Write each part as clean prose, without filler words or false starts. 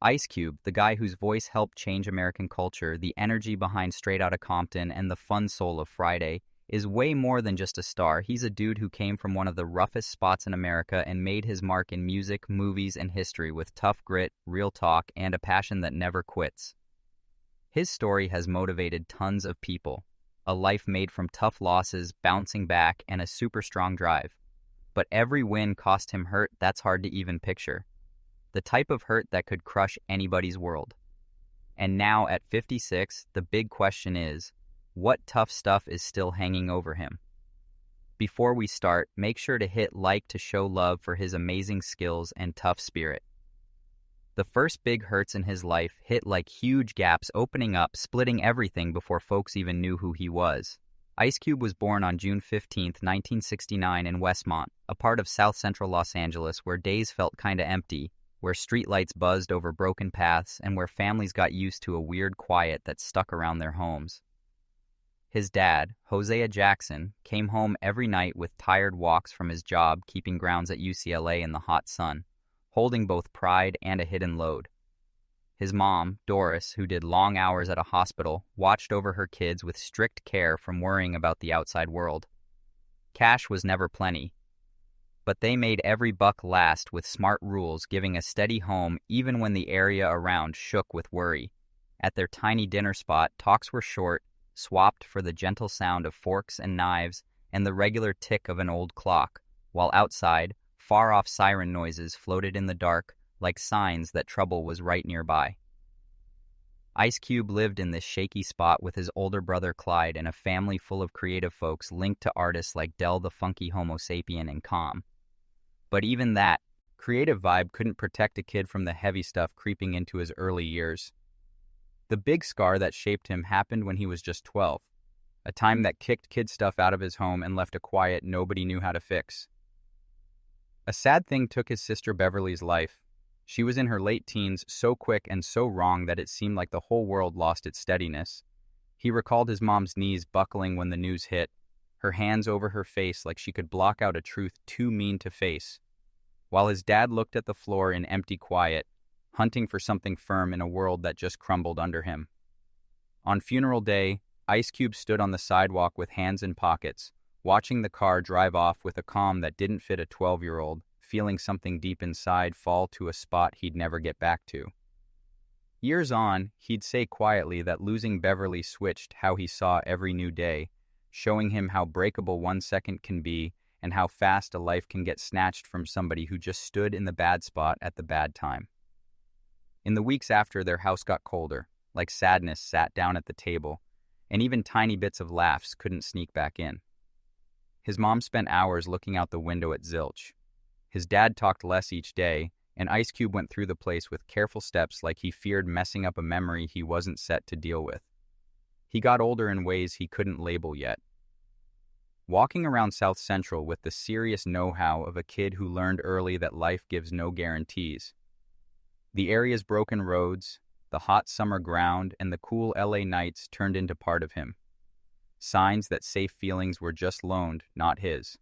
Ice Cube, the guy whose voice helped change American culture, the energy behind Straight Outta Compton, and the fun soul of Friday, is way more than just a star. He's a dude who came from one of the roughest spots in America and made his mark in music, movies, and history with tough grit, real talk, and a passion that never quits. His story has motivated tons of people. A life made from tough losses, bouncing back, and a super strong drive. But every win cost him hurt that's hard to even picture. The type of hurt that could crush anybody's world. And now at 56, the big question is, what tough stuff is still hanging over him? Before we start, make sure to hit like to show love for his amazing skills and tough spirit. The first big hurts in his life hit like huge gaps, opening up, splitting everything before folks even knew who he was. Ice Cube was born on June 15, 1969 in Westmont, a part of South Central Los Angeles where days felt kinda empty, where streetlights buzzed over broken paths, and where families got used to a weird quiet that stuck around their homes. His dad, Hosea Jackson, came home every night with tired walks from his job keeping grounds at UCLA in the hot sun, holding both pride and a hidden load. His mom, Doris, who did long hours at a hospital, watched over her kids with strict care from worrying about the outside world. Cash was never plenty, but they made every buck last with smart rules, giving a steady home even when the area around shook with worry. At their tiny dinner spot, talks were short, swapped for the gentle sound of forks and knives and the regular tick of an old clock, while outside, far-off siren noises floated in the dark like signs that trouble was right nearby. Ice Cube lived in this shaky spot with his older brother Clyde and a family full of creative folks linked to artists like Del the Funky Homo Sapien and Calm. But even that creative vibe couldn't protect a kid from the heavy stuff creeping into his early years. The big scar that shaped him happened when he was just 12, a time that kicked kid stuff out of his home and left a quiet nobody knew how to fix. A sad thing took his sister Beverly's life. She was in her late teens, so quick and so wrong that it seemed like the whole world lost its steadiness. He recalled his mom's knees buckling when the news hit, her hands over her face like she could block out a truth too mean to face, while his dad looked at the floor in empty quiet, hunting for something firm in a world that just crumbled under him. On funeral day, Ice Cube stood on the sidewalk with hands in pockets, watching the car drive off with a calm that didn't fit a 12-year-old, feeling something deep inside fall to a spot he'd never get back to. Years on, he'd say quietly that losing Beverly switched how he saw every new day, showing him how breakable 1 second can be and how fast a life can get snatched from somebody who just stood in the bad spot at the bad time. In the weeks after, their house got colder, like sadness sat down at the table, and even tiny bits of laughs couldn't sneak back in. His mom spent hours looking out the window at Zilch. His dad talked less each day, and Ice Cube went through the place with careful steps like he feared messing up a memory he wasn't set to deal with. He got older in ways he couldn't label yet. Walking around South Central with the serious know-how of a kid who learned early that life gives no guarantees. The area's broken roads, the hot summer ground, and the cool LA nights turned into part of him. Signs that safe feelings were just loaned, not his.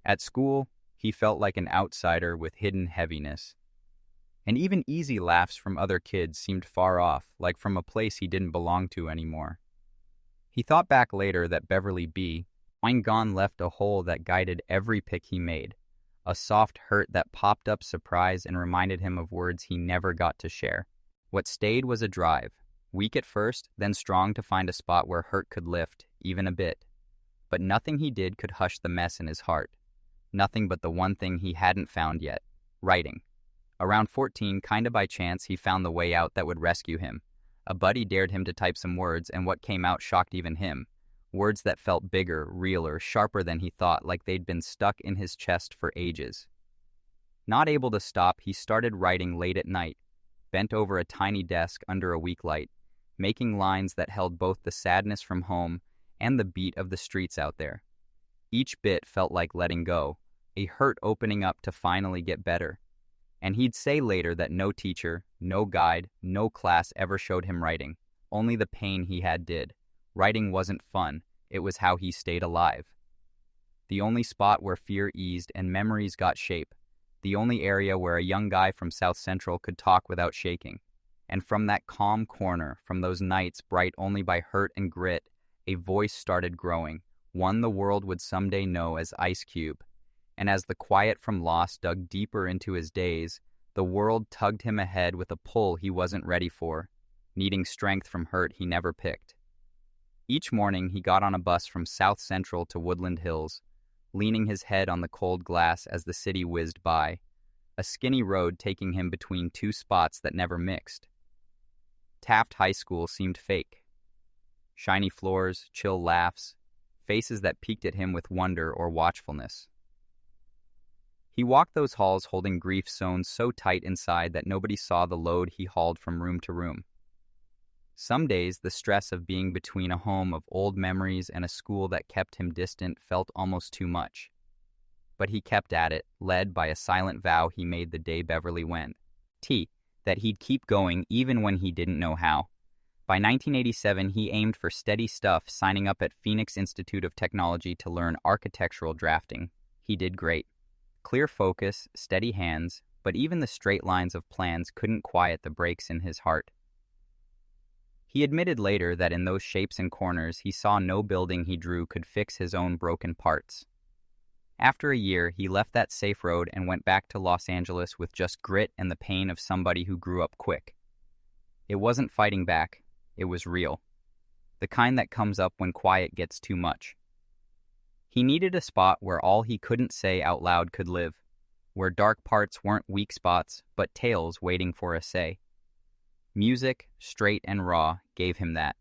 At school, he felt like an outsider with hidden heaviness. And even easy laughs from other kids seemed far off, like from a place he didn't belong to anymore. He thought back later that Beverly B. Gone left a hole that guided every pick he made, a soft hurt that popped up surprise and reminded him of words he never got to share. What stayed was a drive, weak at first, then strong to find a spot where hurt could lift, even a bit. But nothing he did could hush the mess in his heart. Nothing but the one thing he hadn't found yet, writing. Around 14, kinda by chance, he found the way out that would rescue him. A buddy dared him to type some words, and what came out shocked even him. Words that felt bigger, realer, sharper than he thought, like they'd been stuck in his chest for ages. Not able to stop, he started writing late at night, bent over a tiny desk under a weak light, making lines that held both the sadness from home and the beat of the streets out there. Each bit felt like letting go, a hurt opening up to finally get better. And he'd say later that no teacher, no guide, no class ever showed him writing. Only the pain he had did. Writing wasn't fun, it was how he stayed alive. The only spot where fear eased and memories got shape. the only area where a young guy from South Central could talk without shaking. And from that calm corner, from those nights bright only by hurt and grit, a voice started growing, one the world would someday know as Ice Cube. And as the quiet from loss dug deeper into his days, the world tugged him ahead with a pull he wasn't ready for, needing strength from hurt he never picked. Each morning he got on a bus from South Central to Woodland Hills, leaning his head on the cold glass as the city whizzed by, a skinny road taking him between two spots that never mixed. Taft High School seemed fake. Shiny floors, chill laughs, faces that peeked at him with wonder or watchfulness. He walked those halls holding grief sewn so tight inside that nobody saw the load he hauled from room to room. Some days, the stress of being between a home of old memories and a school that kept him distant felt almost too much. But he kept at it, led by a silent vow he made the day Beverly went. That he'd keep going even when he didn't know how. By 1987, he aimed for steady stuff, signing up at Phoenix Institute of Technology to learn architectural drafting. He did great. Clear focus, steady hands, but even the straight lines of plans couldn't quiet the breaks in his heart. He admitted later that in those shapes and corners, he saw no building he drew could fix his own broken parts. After a year, he left that safe road and went back to Los Angeles with just grit and the pain of somebody who grew up quick. It wasn't fighting back, it was real. The kind that comes up when quiet gets too much. He needed a spot where all he couldn't say out loud could live, where dark parts weren't weak spots, but tales waiting for a say. Music, straight and raw, gave him that.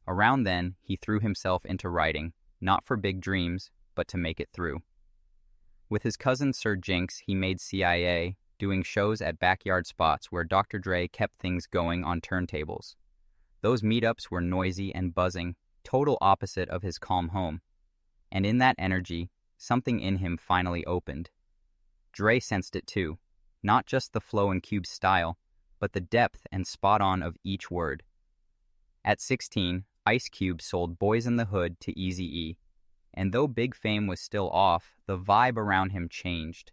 Around then, he threw himself into writing, not for big dreams, but to make it through. With his cousin Sir Jinx, he made CIA, doing shows at backyard spots where Dr. Dre kept things going on turntables. Those meetups were noisy and buzzing, total opposite of his calm home. And in that energy, something in him finally opened. Dre sensed it too, not just the flow and Cube's style, but the depth and spot-on of each word. At 16, Ice Cube sold Boys in the Hood to Eazy-E. And though big fame was still off, the vibe around him changed.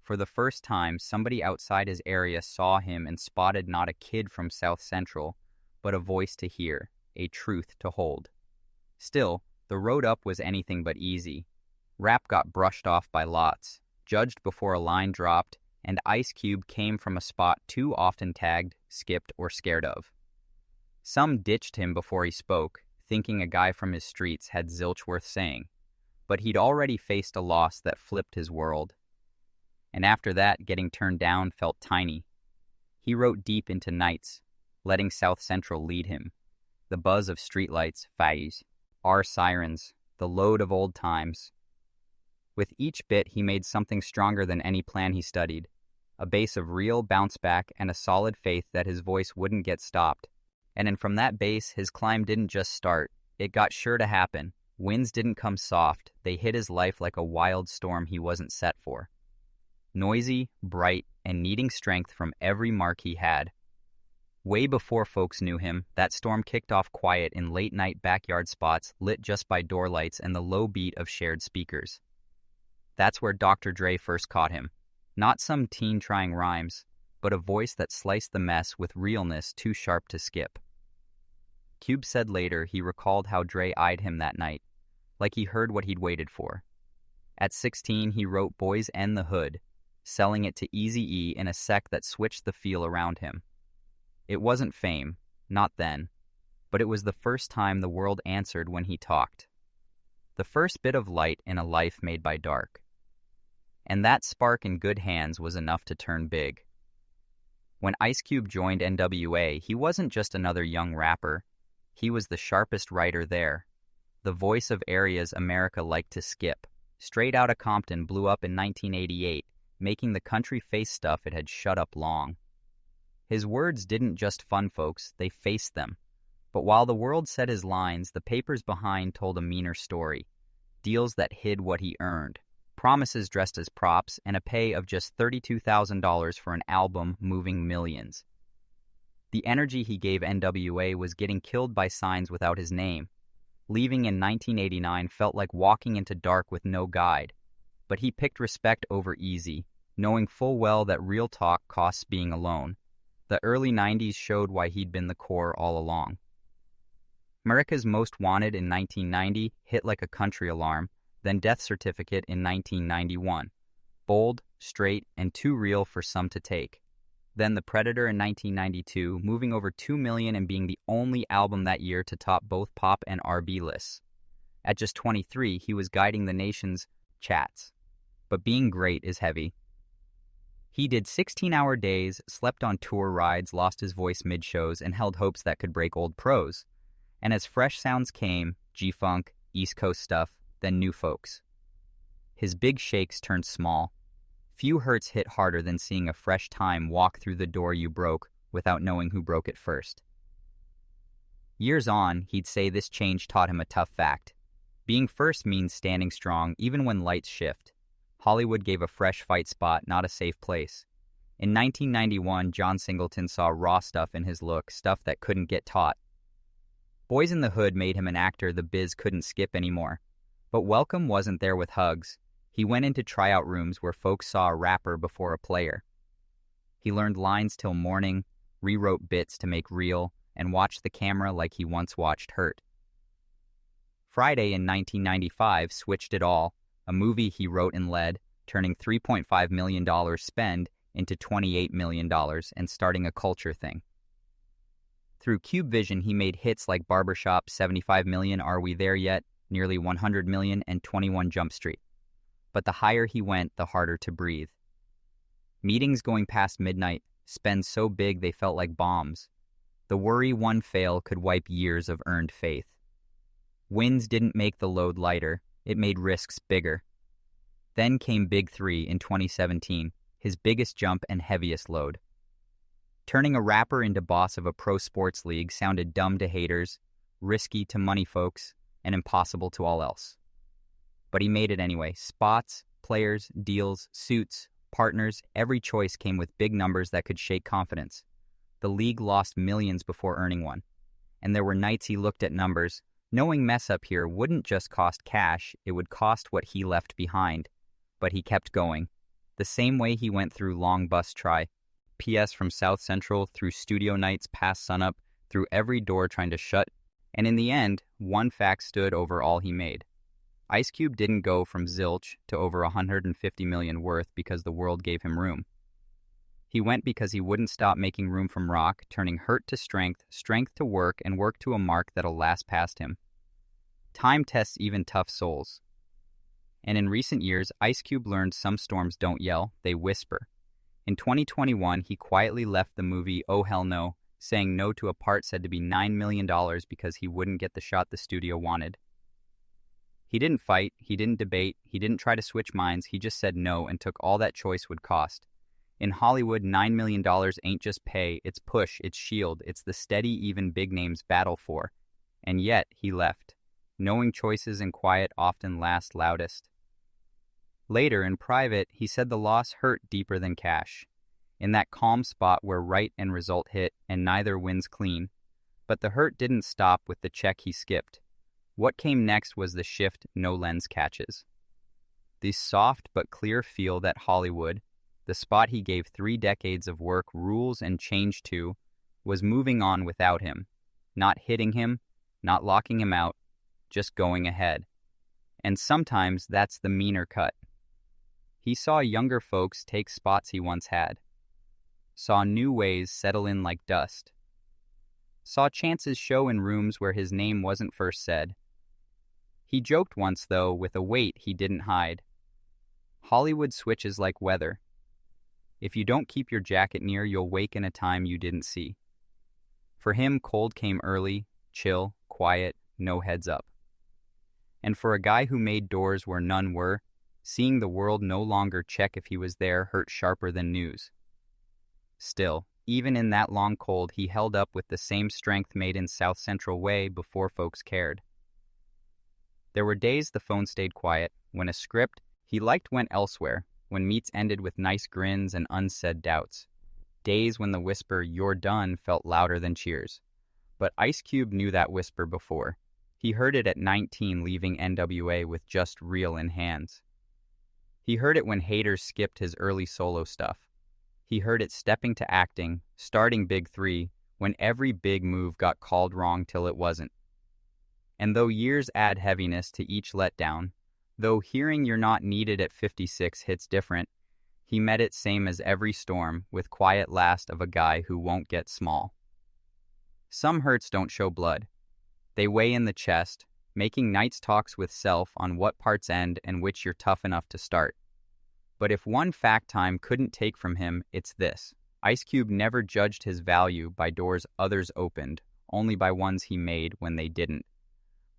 For the first time, somebody outside his area saw him and spotted not a kid from South Central, but a voice to hear, a truth to hold. Still, the road up was anything but easy. Rap got brushed off by lots, judged before a line dropped, and Ice Cube came from a spot too often tagged, skipped, or scared of. Some ditched him before he spoke, thinking a guy from his streets had zilch worth saying. But he'd already faced a loss that flipped his world. And after that, getting turned down felt tiny. He wrote deep into nights, letting South Central lead him. The buzz of streetlights, fires, our sirens, the load of old times. With each bit, he made something stronger than any plan he studied. A base of real bounce back and a solid faith that his voice wouldn't get stopped. And from that base, his climb didn't just start. It got sure to happen. Winds didn't come soft, they hit his life like a wild storm he wasn't set for. Noisy, bright, and needing strength from every mark he had. Way before folks knew him, that storm kicked off quiet in late-night backyard spots lit just by door lights and the low beat of shared speakers. That's where Dr. Dre first caught him. Not some teen trying rhymes, but a voice that sliced the mess with realness too sharp to skip. Cube said later he recalled how Dre eyed him that night, like he heard what he'd waited for. At 16, he wrote Boys in the Hood, selling it to Eazy-E in a sec that switched the feel around him. It wasn't fame, not then, but it was the first time the world answered when he talked. The first bit of light in a life made by dark. And that spark in good hands was enough to turn big. When Ice Cube joined NWA, he wasn't just another young rapper. He was the sharpest writer there, the voice of areas America liked to skip. Straight Outta Compton blew up in 1988, making the country face stuff it had shut up long. His words didn't just fun folks, they faced them. But while the world said his lines, the papers behind told a meaner story. Deals that hid what he earned. Promises dressed as props, and a pay of just $32,000 for an album moving millions. The energy he gave NWA was getting killed by signs without his name. Leaving in 1989 felt like walking into dark with no guide. But he picked respect over easy, knowing full well that real talk costs being alone. The early 90s showed why he'd been the core all along. America's Most Wanted in 1990 hit like a country alarm, then Death Certificate in 1991. Bold, straight, and too real for some to take. Then The Predator in 1992, moving over 2 million and being the only album that year to top both pop and R&B lists. At just 23, he was guiding the nation's chats. But being great is heavy. He did 16-hour days, slept on tour rides, lost his voice mid-shows, and held hopes that could break old pros. And as fresh sounds came, G-Funk, East Coast stuff, then new folks. His big shakes turned small. Few hurts hit harder than seeing a fresh time walk through the door you broke without knowing who broke it first. Years on, he'd say this change taught him a tough fact. Being first means standing strong even when lights shift. Hollywood gave a fresh fight spot, not a safe place. In 1991, John Singleton saw raw stuff in his look, stuff that couldn't get taught. Boys in the Hood made him an actor the biz couldn't skip anymore. But Welcome wasn't there with hugs. He went into tryout rooms where folks saw a rapper before a player. He learned lines till morning, rewrote bits to make real, and watched the camera like he once watched Hurt. Friday in 1995 switched it all, a movie he wrote and led, turning $3.5 million spend into $28 million and starting a culture thing. Through Cube Vision, he made hits like Barbershop, 75 million, Are We There Yet?, nearly 100 million, and 21 Jump Street. But the higher he went, the harder to breathe. Meetings going past midnight, spend so big they felt like bombs. The worry one fail could wipe years of earned faith. Wins didn't make the load lighter, it made risks bigger. Then came Big 3 in 2017, his biggest jump and heaviest load. Turning a rapper into boss of a pro sports league sounded dumb to haters, risky to money folks, and impossible to all else. But he made it anyway. Spots, players, deals, suits, partners, every choice came with big numbers that could shake confidence. The league lost millions before earning one. And there were nights he looked at numbers, knowing mess up here wouldn't just cost cash, it would cost what he left behind. But he kept going. The same way he went through long bus try. PS from South Central, through studio nights past sunup, through every door trying to shut, and in the end, one fact stood over all he made. Ice Cube didn't go from zilch to over 150 million worth because the world gave him room. He went because he wouldn't stop making room from rock, turning hurt to strength, strength to work, and work to a mark that'll last past him. Time tests even tough souls. And in recent years, Ice Cube learned some storms don't yell, they whisper. In 2021, he quietly left the movie Oh Hell No, saying no to a part said to be $9 million because he wouldn't get the shot the studio wanted. He didn't fight, he didn't debate, he didn't try to switch minds, he just said no and took all that choice would cost. In Hollywood, $9 million ain't just pay, it's push, it's shield, it's the steady even big names battle for. And yet, he left, knowing choices in quiet often last loudest. Later, in private, he said the loss hurt deeper than cash. In that calm spot where right and result hit and neither wins clean. But the hurt didn't stop with the check he skipped. What came next was the shift no lens catches. The soft but clear feel that Hollywood, the spot he gave 3 decades of work, rules, and change to, was moving on without him. Not hitting him, not locking him out, just going ahead. And sometimes that's the meaner cut. He saw younger folks take spots he once had. Saw new ways settle in like dust. Saw chances show in rooms where his name wasn't first said. He joked once, though, with a weight he didn't hide. Hollywood switches like weather. If you don't keep your jacket near, you'll wake in a time you didn't see. For him, cold came early, chill, quiet, no heads up. And for a guy who made doors where none were, seeing the world no longer check if he was there hurt sharper than news. Still, even in that long cold, he held up with the same strength made in South Central way before folks cared. There were days the phone stayed quiet, when a script he liked went elsewhere, when meets ended with nice grins and unsaid doubts. Days when the whisper, "You're done," felt louder than cheers. But Ice Cube knew that whisper before. He heard it at 19, leaving NWA with just real in hands. He heard it when haters skipped his early solo stuff. He heard it stepping to acting, starting Big 3, when every big move got called wrong till it wasn't. And though years add heaviness to each letdown, though hearing you're not needed at 56 hits different, he met it same as every storm with quiet last of a guy who won't get small. Some hurts don't show blood. They weigh in the chest, making nights talks with self on what parts end and which you're tough enough to start. But if one fact time couldn't take from him, it's this. Ice Cube never judged his value by doors others opened, only by ones he made when they didn't.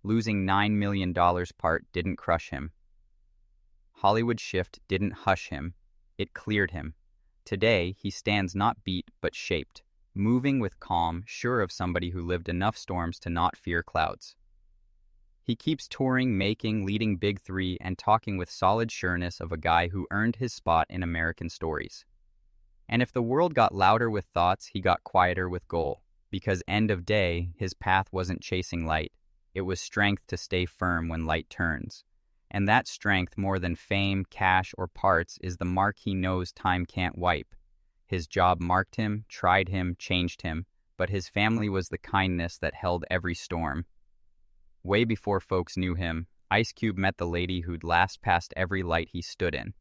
Losing $9 million part didn't crush him. Hollywood shift didn't hush him. It cleared him. Today, he stands not beat but shaped, moving with calm, sure of somebody who lived enough storms to not fear clouds. He keeps touring, making, leading Big 3, and talking with solid sureness of a guy who earned his spot in American stories. And if the world got louder with thoughts, he got quieter with goal. Because end of day, his path wasn't chasing light. It was strength to stay firm when light turns. And that strength, more than fame, cash, or parts, is the mark he knows time can't wipe. His job marked him, tried him, changed him, but his family was the kindness that held every storm. Way before folks knew him, Ice Cube met the lady who'd last passed every light he stood in.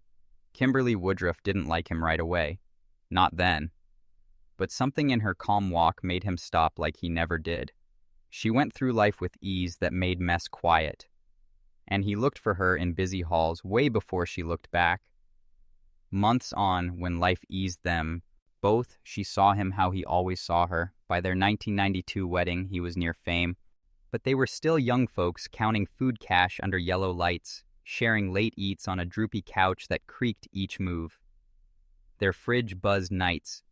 Kimberly Woodruff didn't like him right away. Not then. But something in her calm walk made him stop like he never did. She went through life with ease that made mess quiet. And he looked for her in busy halls way before she looked back. Months on, when life eased them, both, she saw him how he always saw her. By their 1992 wedding, he was near fame. But they were still young folks counting food cash under yellow lights, sharing late eats on a droopy couch that creaked each move. Their fridge buzzed nights.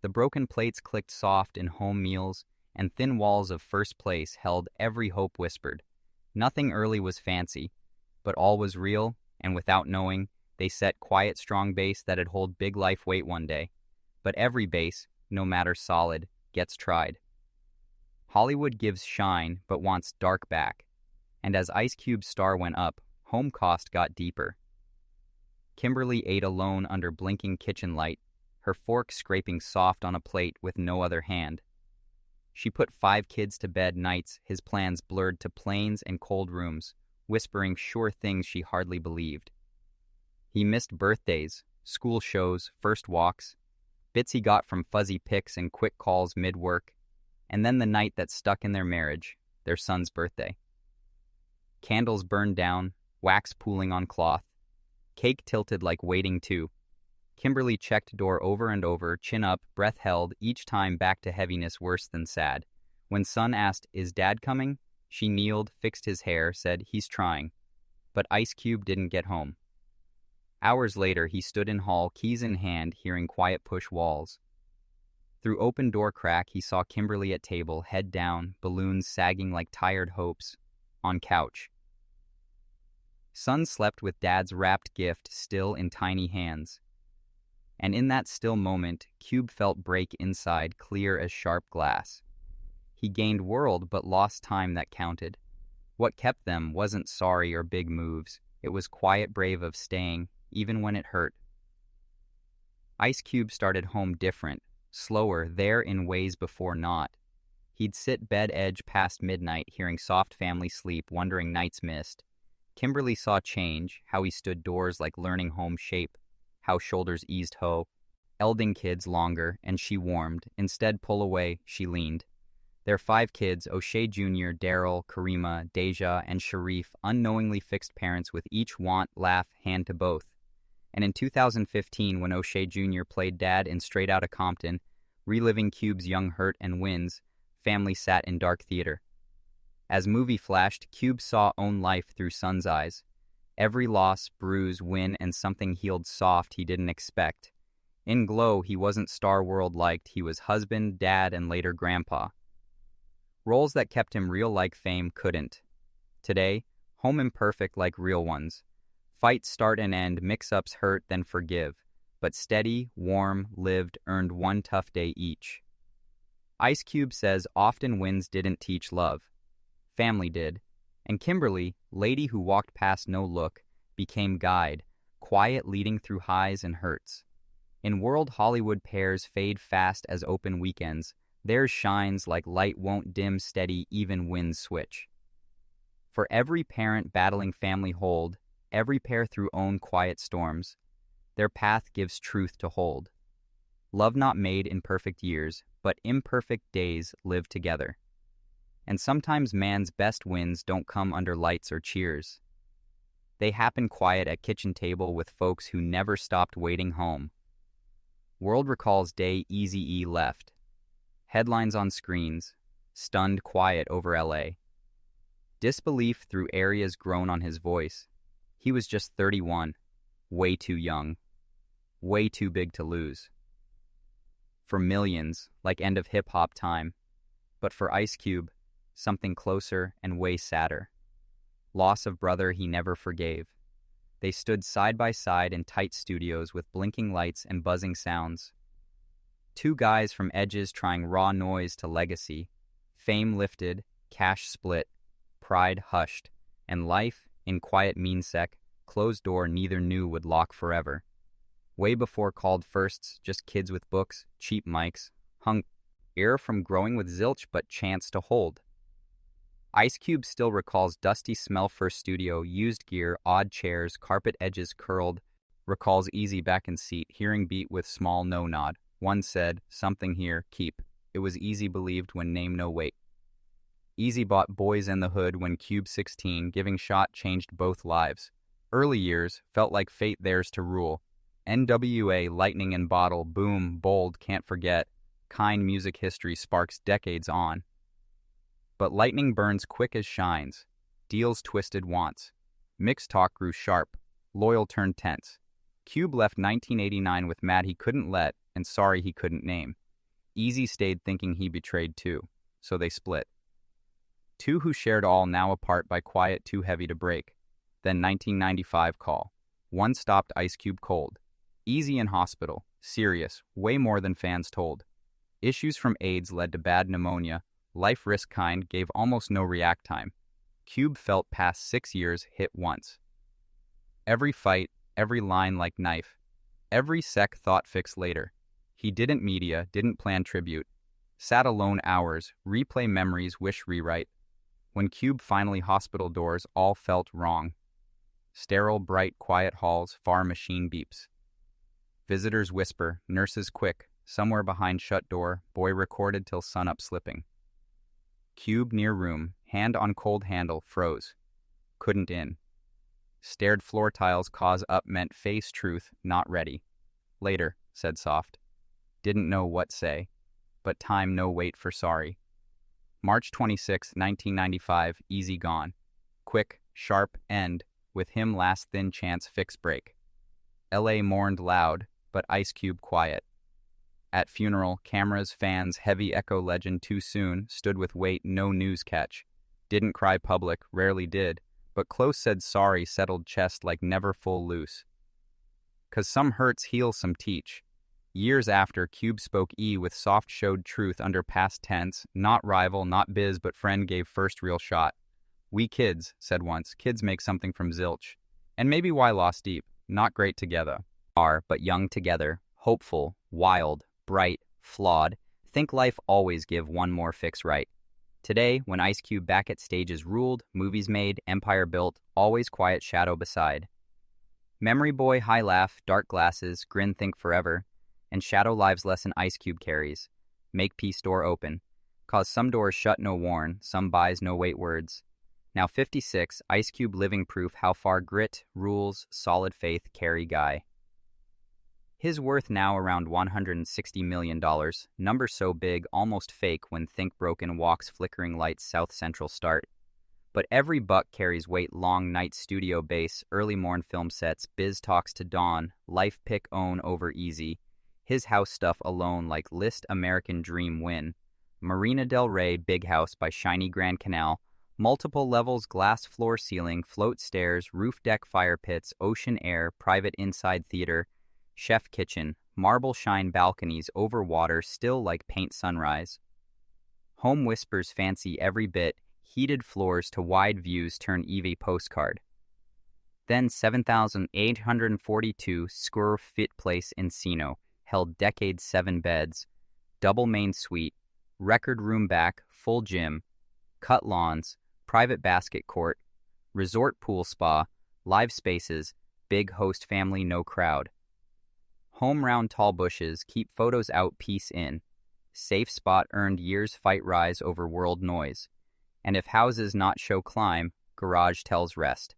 The broken plates clicked soft in home meals, and thin walls of first place held every hope whispered. Nothing early was fancy, but all was real, and without knowing, they set quiet, strong base that'd hold big life weight one day. But every base, no matter solid, gets tried. Hollywood gives shine, but wants dark back. And as Ice Cube's star went up, home cost got deeper. Kimberly ate alone under blinking kitchen light, her fork scraping soft on a plate with no other hand. She put 5 kids to bed nights his plans blurred to planes and cold rooms, whispering sure things she hardly believed. He missed birthdays, school shows, first walks, bits he got from fuzzy pics and quick calls mid-work, and then the night that stuck in their marriage, their son's birthday. Candles burned down, wax pooling on cloth. Cake tilted like waiting too. Kimberly checked door over and over, chin up, breath held, each time back to heaviness worse than sad. When son asked, "Is Dad coming?" she kneeled, fixed his hair, said, "He's trying." But Ice Cube didn't get home. Hours later, he stood in hall, keys in hand, hearing quiet push walls. Through open door crack, he saw Kimberly at table, head down, balloons sagging like tired hopes, on couch. Son slept with Dad's wrapped gift still in tiny hands. And in that still moment, Cube felt break inside, clear as sharp glass. He gained world but lost time that counted. What kept them wasn't sorry or big moves. It was quiet brave of staying, even when it hurt. Ice Cube started home different, slower, there in ways before not. He'd sit bed edge past midnight, hearing soft family sleep, wondering nights missed. Kimberly saw change, how he stood doors like learning home shape, how shoulders eased hoe, elding kids longer, and she warmed. Instead pull away, she leaned. Their 5 kids, O'Shea Jr., Daryl, Karima, Deja, and Sharif, unknowingly fixed parents with each want, laugh, hand to both. And in 2015, when O'Shea Jr. played Dad in Straight Outta Compton, reliving Cube's young hurt and wins, family sat in dark theater. As movie flashed, Cube saw own life through son's eyes. Every loss, bruise, win, and something healed soft he didn't expect. In Glow, he wasn't Star World liked, he was husband, dad, and later grandpa. Roles that kept him real like fame couldn't. Today, home imperfect like real ones. Fight start and end, mix-ups hurt, then forgive. But steady, warm, lived, earned one tough day each. Ice Cube says often wins didn't teach love. Family did. And Kimberly, lady who walked past no look, became guide, quiet leading through highs and hurts. In world Hollywood pairs fade fast as open weekends, theirs shines like light won't dim steady even winds switch. For every parent battling family hold, every pair through own quiet storms, their path gives truth to hold. Love not made in perfect years, but imperfect days live together. And sometimes man's best wins don't come under lights or cheers. They happen quiet at kitchen table with folks who never stopped waiting home. World recalls day Eazy-E left. Headlines on screens, stunned quiet over LA. Disbelief through areas grown on his voice. He was just 31, way too young, way too big to lose. For millions, like end of hip-hop time. But for Ice Cube, something closer and way sadder. Loss of brother he never forgave. They stood side by side in tight studios with blinking lights and buzzing sounds. Two guys from edges trying raw noise to legacy. Fame lifted, cash split, pride hushed, and life, in quiet meansec, closed door neither knew would lock forever. Way before called firsts, just kids with books, cheap mics, hung ear from growing with zilch but chance to hold. Ice Cube still recalls dusty smell first studio, used gear, odd chairs, carpet edges curled, recalls easy back in seat, hearing beat with small no nod. One said, something here, keep. It was easy believed when name no weight. Easy bought Boys in the Hood when Cube 16, giving shot changed both lives. Early years felt like fate theirs to rule. NWA, lightning and bottle, boom, bold, can't forget. Kind music history sparks decades on. But lightning burns quick as shines. Deals twisted wants. Mixed talk grew sharp. Loyal turned tense. Cube left 1989 with mad he couldn't let and sorry he couldn't name. Easy stayed thinking he betrayed two. So they split. Two who shared all now apart by quiet too heavy to break. Then 1995 call. One stopped Ice Cube cold. Easy in hospital. Serious. Way more than fans told. Issues from AIDS led to bad pneumonia. Life risk kind gave almost no react time. Cube felt past 6 years hit once. Every fight, every line like knife. Every sec thought fix later. He didn't media, didn't plan tribute. Sat alone hours, replay memories, wish rewrite. When Cube finally hospital doors, all felt wrong. Sterile, bright, quiet halls, far machine beeps. Visitors whisper, nurses quick, somewhere behind shut door, boy recorded till sunup slipping. Cube near room, hand on cold handle, froze. Couldn't in. Stared floor tiles, cause up meant face truth, not ready. Later, said soft. Didn't know what say, but time no wait for sorry. March 26, 1995, easy gone. Quick, sharp, end, with him last thin chance fix break. LA mourned loud, but Ice Cube quiet. At funeral, cameras, fans, heavy echo legend too soon, stood with weight, no news catch. Didn't cry public, rarely did, but close said sorry settled chest like never full loose. 'Cause some hurts heal, some teach. Years after, Cube spoke with soft showed truth under past tense, not rival, not biz, but friend gave first real shot. We kids, said once, kids make something from zilch. And maybe why lost deep, not great together. Are, but young together, hopeful, wild, bright, flawed, think life always give one more fix right. Today, when Ice Cube back at stages ruled, movies made, empire built, always quiet shadow beside. Memory boy, high laugh, dark glasses, grin think forever, and shadow lives lesson Ice Cube carries. Make peace door open. Cause some doors shut no warn, some buys no wait words. Now 56, Ice Cube living proof how far grit, rules, solid faith carry guy. His worth now around $160 million, number so big almost fake when think broken walks flickering lights South Central start. But every buck carries weight long night studio bass, early morn film sets, biz talks to dawn, life pick own over easy. His house stuff alone like list American dream win. Marina Del Rey big house by shiny Grand Canal, multiple levels glass floor ceiling, float stairs, roof deck fire pits, ocean air, private inside theater, chef kitchen, marble shine balconies over water still like paint sunrise. Home whispers fancy every bit, heated floors to wide views turn EV postcard. Then 7,842 square feet place Encino held decades 7 beds, double main suite, record room back, full gym, cut lawns, private basket court, resort pool spa, live spaces, big host family no crowd. Home round tall bushes, keep photos out, peace in. Safe spot earned years fight rise over world noise. And if houses not show climb, garage tells rest.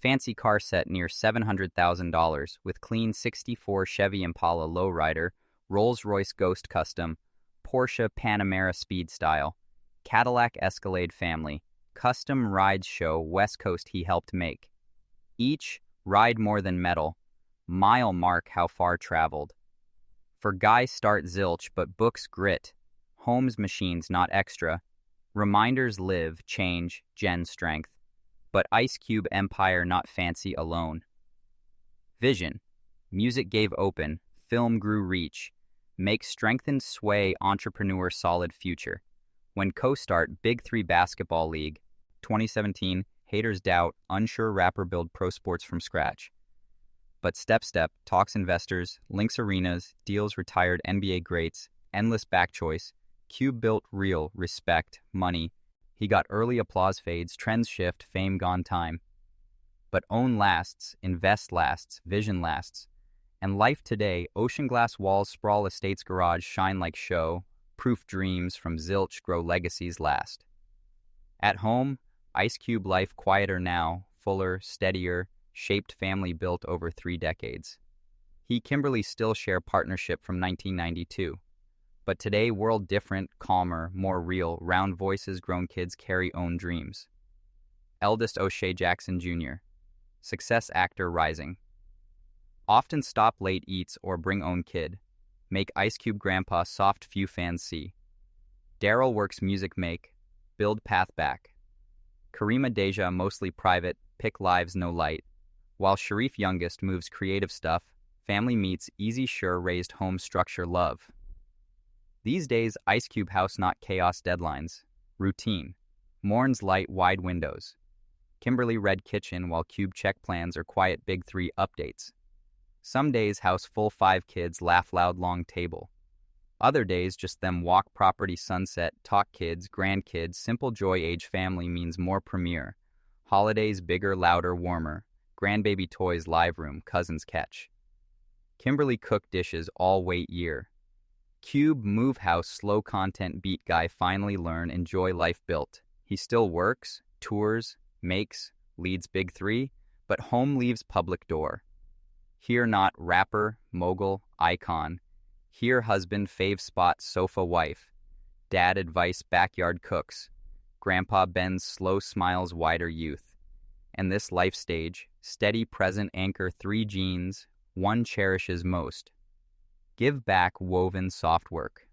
Fancy car set near $700,000 with clean 64 Chevy Impala lowrider, Rolls-Royce Ghost Custom, Porsche Panamera Speed Style, Cadillac Escalade family, custom rides show West Coast he helped make. Each ride more than metal, mile mark how far traveled. For guys start zilch but books grit, homes machines not extra, reminders live, change, gen strength. But Ice Cube empire not fancy alone. Vision. Music gave open, film grew reach. Make strengthened sway entrepreneur solid future. When co-start Big 3 Basketball League, 2017, haters doubt, unsure rapper build pro sports from scratch. But step talks investors, links arenas, deals retired NBA greats, endless back choice, Cube built real, respect, money. He got early applause fades, trends shift, fame gone time. But own lasts, invest lasts, vision lasts. And life today, ocean glass walls sprawl estates garage shine like show, proof dreams from zilch grow legacies last. At home, Ice Cube life quieter now, fuller, steadier, shaped family built over 3 decades. He Kimberly still share partnership from 1992. But today, world different, calmer, more real, round voices, grown kids carry own dreams. Eldest O'Shea Jackson Jr., success actor rising. Often stop late eats or bring own kid. Make Ice Cube grandpa soft few fans see. Daryl works music make, build path back. Karima Deja mostly private, pick lives no light. While Sharif youngest moves creative stuff, family meets easy sure raised home structure love. These days, Ice Cube house not chaos deadlines. Routine. Mourns light wide windows. Kimberly red kitchen while Cube check plans or quiet Big 3 updates. Some days house full 5 kids laugh loud long table. Other days just them walk property sunset, talk kids, grandkids, simple joy age family means more premiere. Holidays bigger, louder, warmer. Grandbaby toys live room, cousins catch. Kimberly cook dishes all wait year. Cube move house slow content beat guy finally learn enjoy life built. He still works, tours, makes, leads Big 3, but home leaves public door. Here not rapper, mogul, icon. Here husband fave spot sofa wife. Dad advice backyard cooks. Grandpa bends slow smiles wider youth. And this life stage, steady present anchor 3 genes, one cherishes most. Give back woven soft work.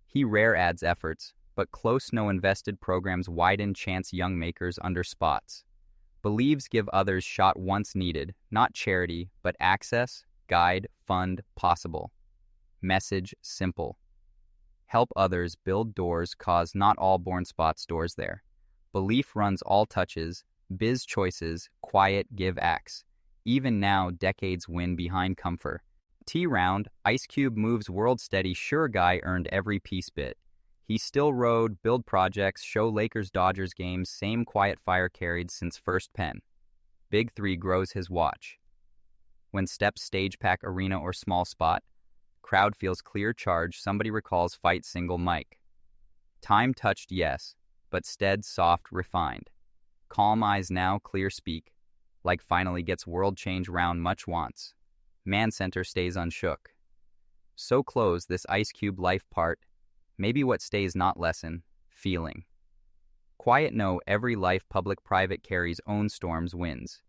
He rare adds efforts, but close no invested programs widen chance young makers under spots. Believes give others shot once needed, not charity, but access, guide, fund, possible. Message simple. Help others build doors cause not all born spots doors there. Belief runs all touches, biz choices, quiet give acts. Even now decades win behind comfort. T-round, Ice Cube moves world steady, sure guy earned every piece bit. He still rode, build projects, show Lakers Dodgers games, same quiet fire carried since first pen. Big 3 grows his watch. When steps stage pack arena or small spot, crowd feels clear charge, somebody recalls fight single mic. Time touched yes, but stead soft refined. Calm eyes now clear speak, like finally gets world change round much wants. Man center stays unshook. So close this Ice Cube life part, maybe what stays not lesson, feeling. Quiet know every life public private carries own storms wins.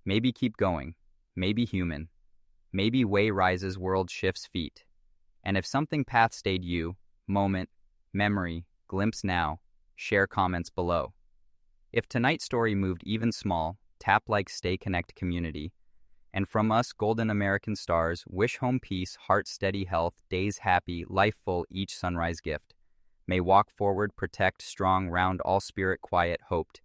Maybe keep going, maybe human, maybe way rises world shifts feet. And if something path stayed you, moment, memory, glimpse now, share comments below. If tonight's story moved even small, tap like stay connect community. And from us, golden American stars, wish home peace, heart steady health, days happy, life full, each sunrise gift. May walk forward, protect, strong, round, all spirit quiet, hoped.